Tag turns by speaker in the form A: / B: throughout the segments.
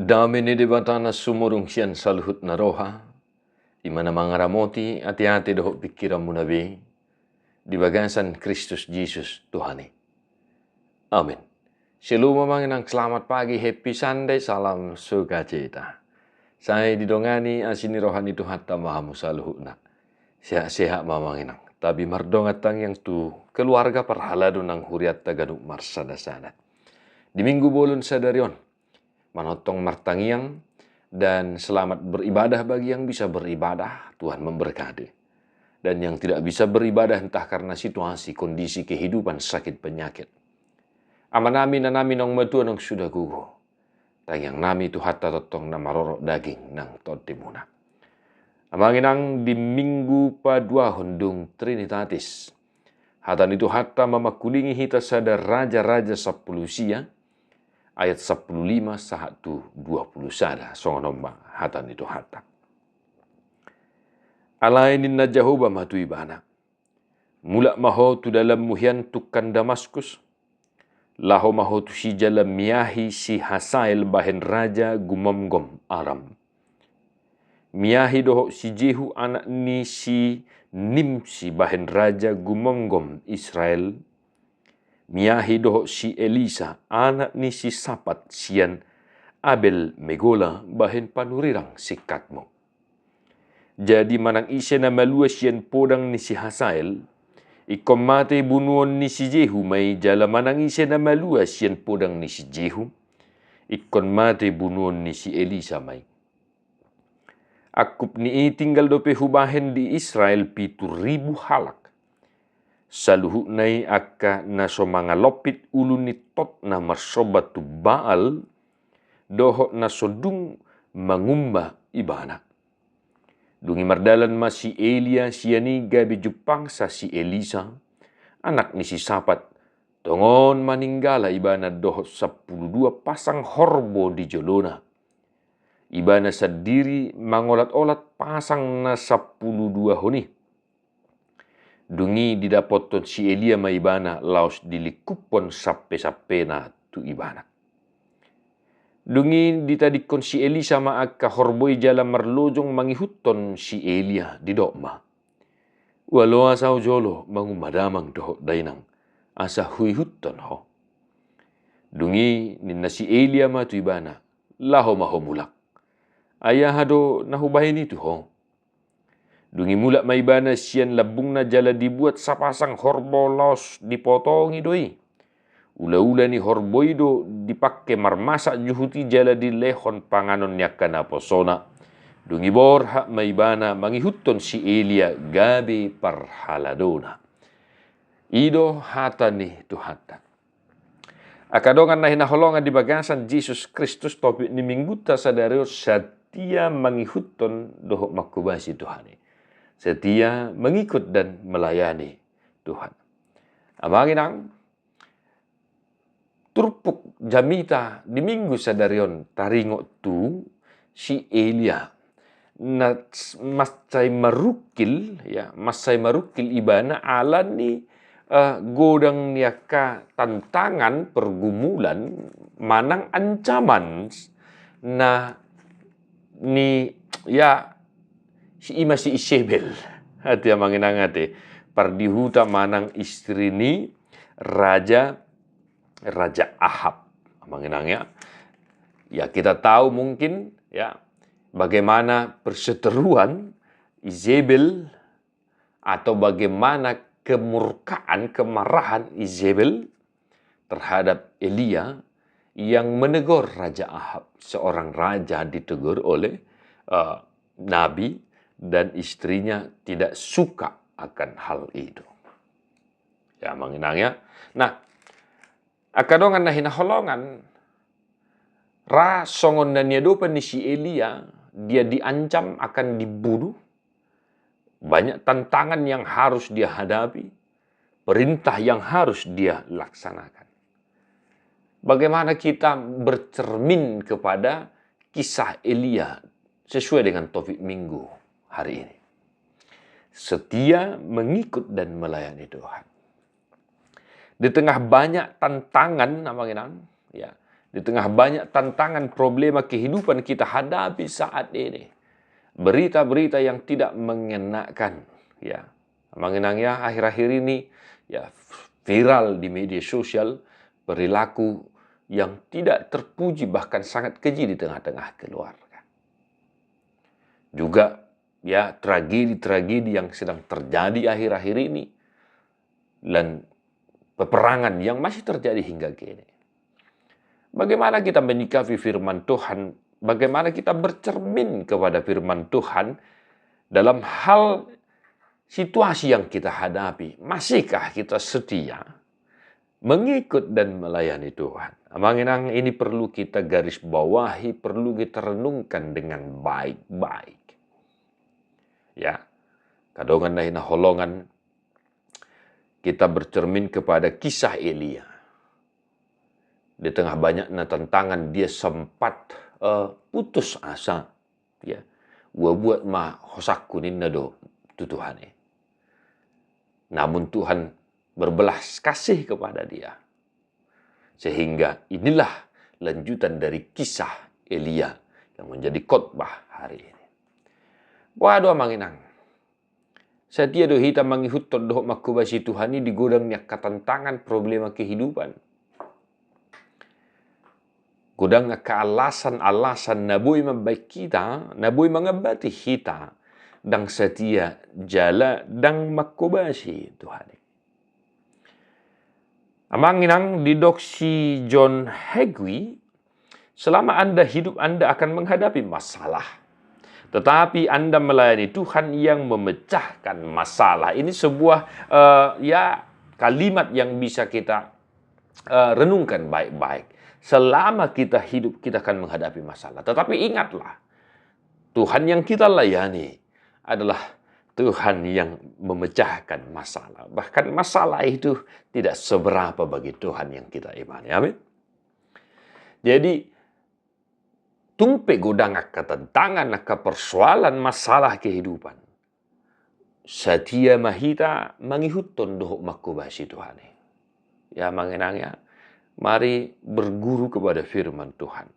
A: Damini di batana sumurung sian saluhut na roha, imana mangaramoti hati-hati dohok pikiran munabi, di bagasan Kristus Yesus Tuhani. Amin. Shalom manginang selamat pagi, happy Sunday, salam sukacita. Saya didongani asini rohani Tuhatta mahamu saluhutna. Sehat-sehat mamanginang. Tapi mardongatang yang tu keluarga perhaladu nang huriat tagaduk marsada-sada. Di minggu bolon sadarion, manotong martangiang dan selamat beribadah bagi yang bisa beribadah, Tuhan memberkati. Dan yang tidak bisa beribadah entah karena situasi, kondisi kehidupan, sakit, penyakit. Amanami nanami nong metua nong sudah gugu. Tayang nami tu hatta totong na marorok daging nang totimuna. Amanginang di minggu padua hundung Trinitatis. Hatan itu hatta mamakulingi hita sada raja-raja 10 sia. Ayat 15 sahat tu 20 sada. Songonomba hatan itu hatta. Alainin na Jehovah matu ibana. Mula maho tu dalam muhian tukan Damaskus. Laho maho tu si jalan miahi si Hasael bahen raja gumomgom Aram. Miahi dohok si Jehu anak ni si Nimsi bahen raja gumomgom Israel. Miahi dohok si Elisa anak ni si Sapat sian Abel Megola bahen panurirang sikatmo. Jadi manang isi nama lua sian podang ni si Hasael. Ikom mate bunuon ni si Jehu may jala manang isi nama lua sian podang ni si Jehu. Ikon mate bunuon ni si Elisa may. Akup ni tinggal dope hubahen di Israel 7,000 halak. Saluhu nai akka naso mangalopit ulu ni tot na marsobat tu Baal dohok naso dung mangumba ibana. Dungi mardalan masih Elia siani gabi Jepang sa si Elisa anak ni si Sapat tongon maninggala ibana dohok 12 pasang horbo di jolona. Ibana sadiri mangolat-olat pasang na 12 honi. Dungi didapoton si Elia ma ibana laos dilikupon sape-sape na tu ibana. Dungi ditadikon si Elisa ma akka horboi jala marlojong mangihuton si Elia di dokma. Walau asau jolo mangumadamang dohok dainang asa huihuton ho. Dungi ninna si Elia ma tu ibana laho maho mulak. Ayah hado nahubahin itu ho. Dungi mulak maibana sian labung na jala dibuat sapasang horbo laos dipotongi doi. Ula-ula ni horboi do dipakai marmasak juhuti jala di lehon panganon nyakana posona. Dungi borha maibana mangihuton si Elia gabi parhaladona. Ido hata ni tu hata. Akadongan na hinaholongan di bagasan Jesus Kristus topik ni mingguta sadario setia mangihuton dohok makubasi Tuhan. Setia mengikut dan melayani Tuhan. Amanginang turpuk jamita di minggu sadarion taringok tu si Elia na masai marukil ibana ala ni godang niaka tantangan pergumulan manang ancaman na ni ya si ima si Isabel hati amanginang ate pardihuta manang istri ni Raja Ahab amanginang ya kita tahu mungkin ya bagaimana perseteruan Isabel atau bagaimana kemarahan Isabel terhadap Elia yang menegur Raja Ahab. Seorang raja ditegur oleh Nabi dan istrinya tidak suka akan hal itu. Ya mengenangnya. Nah, akadongan na hinaholongan ra songon na niadopan ni si Elia, dia diancam akan dibunuh. Banyak tantangan yang harus dia hadapi, perintah yang harus dia laksanakan. Bagaimana kita bercermin kepada kisah Elia sesuai dengan topik minggu hari ini. Setia mengikut dan melayani Tuhan. Di tengah banyak tantangan, ya, di tengah banyak tantangan problema kehidupan kita hadapi saat ini, berita-berita yang tidak mengenakan, ya, mengenangnya akhir-akhir ini, ya, viral di media sosial, perilaku yang tidak terpuji bahkan sangat keji di tengah-tengah keluarga. Juga, ya, tragedi-tragedi yang sedang terjadi akhir-akhir ini dan peperangan yang masih terjadi hingga kini. Bagaimana kita menyikapi firman Tuhan? Bagaimana kita bercermin kepada firman Tuhan dalam hal situasi yang kita hadapi? Masihkah kita setia mengikut dan melayani Tuhan? Amanginang ini perlu kita garis bawahi, perlu kita renungkan dengan baik-baik. Ya, kadongan na holongan kita bercermin kepada kisah Elia. Di tengah banyaknya tantangan, dia sempat putus asa. Ya, buat ma hosaku ninna do Tuhan. Namun Tuhan berbelas kasih kepada dia. Sehingga inilah lanjutan dari kisah Elia yang menjadi khotbah hari ini. Waduh manginang. Setia do hita mangihut doh makubasi Tuhan ini digodangnya ketantangan problema kehidupan. Godang kealasan-alasan nabui membaik kita, nabui mengabati kita, dang setia jala dang makubasi Tuhan. Amanginang di doksi John Hagee, selama Anda hidup Anda akan menghadapi masalah. Tetapi Anda melayani Tuhan yang memecahkan masalah. Ini sebuah kalimat yang bisa kita renungkan baik-baik. Selama kita hidup, kita akan menghadapi masalah. Tetapi ingatlah, Tuhan yang kita layani adalah Tuhan yang memecahkan masalah. Bahkan masalah itu tidak seberapa bagi Tuhan yang kita imani. Amin. Jadi, tumpe godang ketentangan, persoalan masalah kehidupan. Setia mahita mangihutton dohok makubasi Tuhan. Ya mengenangnya, mari berguru kepada firman Tuhan.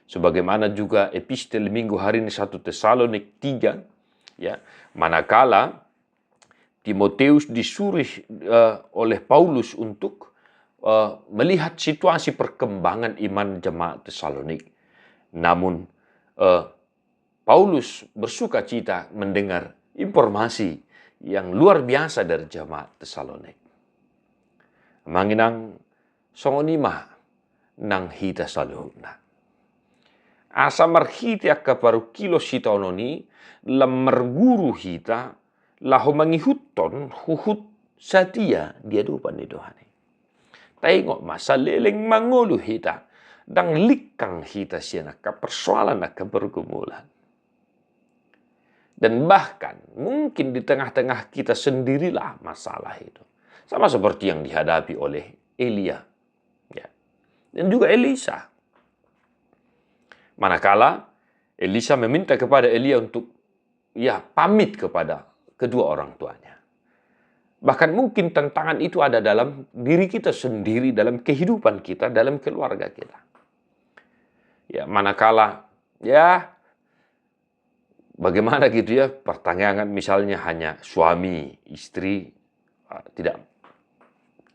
A: Sebagaimana juga epistel minggu hari ini 1 Tesalonik 3, ya, manakala Timotius disuruh oleh Paulus untuk melihat situasi perkembangan iman jemaat Tesalonik. Namun Paulus bersuka cita mendengar informasi yang luar biasa dari jemaat Tesalonik. Manginang songonima nang hita saluhna. Asa marhiti akka paru kilo sitaononi lamar guru hita laho mangihutton huhut satia dia dupan ni Tuhan. Tengok masa leleng mangulu hita dang likang hita siya ka persoalan ka pergumulan. Dan bahkan mungkin di tengah-tengah kita sendirilah masalah itu. Sama seperti yang dihadapi oleh Elia, ya, dan juga Elisa. Manakala Elisa meminta kepada Elia untuk pamit kepada kedua orang tuanya. Bahkan mungkin tantangan itu ada dalam diri kita sendiri, dalam kehidupan kita, dalam keluarga kita. Ya, manakala bagaimana gitu ya, pertanyaan misalnya hanya suami, istri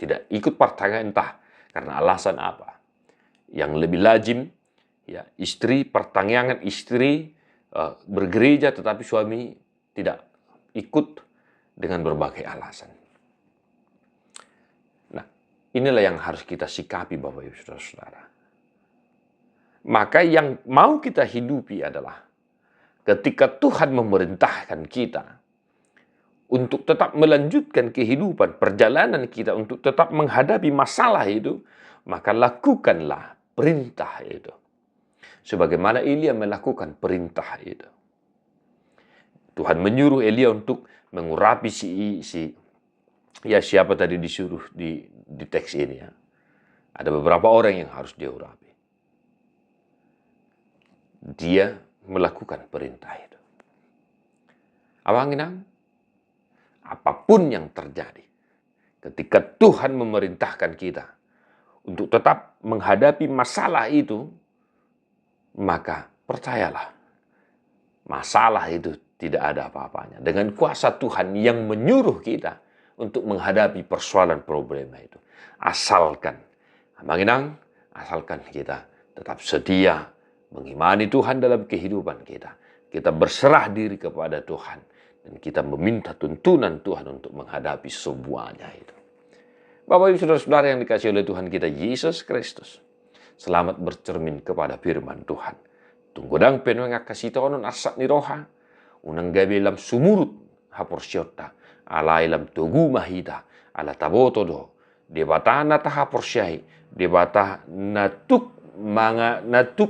A: tidak ikut pertanyaan entah karena alasan apa. Yang lebih lazim, ya, pertanyaan istri bergereja tetapi suami tidak ikut dengan berbagai alasan. Nah, inilah yang harus kita sikapi Bapak Ibu Saudara-saudara. Maka yang mau kita hidupi adalah ketika Tuhan memerintahkan kita untuk tetap melanjutkan kehidupan, perjalanan kita untuk tetap menghadapi masalah itu, maka lakukanlah perintah itu. Sebagaimana Elia melakukan perintah itu. Tuhan menyuruh Elia untuk mengurapi siapa tadi disuruh di teks ini ya. Ada beberapa orang yang harus dia urapi. Dia melakukan perintah itu. Awanginang, apapun yang terjadi, ketika Tuhan memerintahkan kita untuk tetap menghadapi masalah itu, maka percayalah, masalah itu tidak ada apa-apanya. Dengan kuasa Tuhan yang menyuruh kita untuk menghadapi persoalan problema itu. Asalkan kita tetap sedia mengimani Tuhan dalam kehidupan kita. Kita berserah diri kepada Tuhan. Dan kita meminta tuntunan Tuhan untuk menghadapi semuanya itu. Bapak Ibu Saudara-saudara yang dikasihi oleh Tuhan kita Yesus Kristus, selamat bercermin kepada firman Tuhan. Tunggudang penuh kasih tonon asat ni roha, unang gabi lam sumurut haporsyota, ala ilam tugu mahita, ala taboto do, debata na tahaporsyai, debata natuk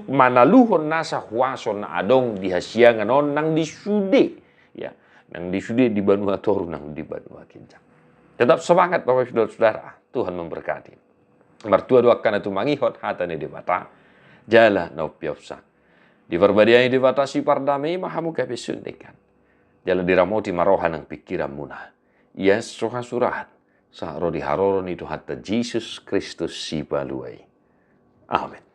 A: manaluhon nasa huason na adong dihasiangan on nang disude, ya, nang disude di Banua Toru nang di Banua Kincang. Tetap semangat Bapak Ibu Saudara, Tuhan memberkati. Mertua doakan itu mangihot hatane di mata, jala na upiopsa. Di perbadian di mata si pardamai mahamu kape sundikan. Jala diramoti marohan ng pikiran muna. Yes, surahan. Sa rodi haroron itu hatta Jesus Kristus si baluay. Amen.